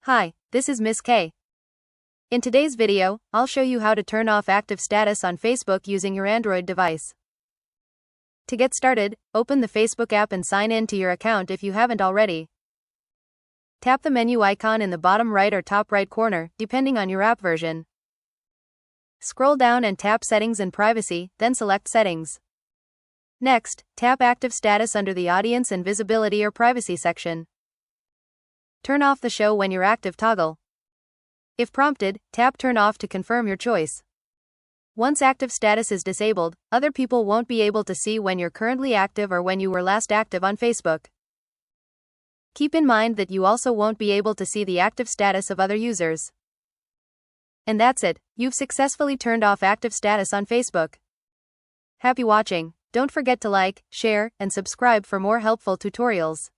Hi, this is Miss K. In today's video, I'll show you how to turn off active status on Facebook using your Android device. To get started, open the Facebook app and sign in to your account if you haven't already. Tap the menu icon in the bottom right or top right corner, depending on your app version. Scroll down and tap Settings and Privacy, then select Settings. Next, tap Active Status under the Audience and Visibility or Privacy section. Turn off the Show when you're active toggle. If prompted, tap Turn Off to confirm your choice. Once active status is disabled, other people won't be able to see when you're currently active or when you were last active on Facebook. Keep in mind that you also won't be able to see the active status of other users. And that's it, you've successfully turned off active status on Facebook. Happy watching. Don't forget to like, share, and subscribe for more helpful tutorials.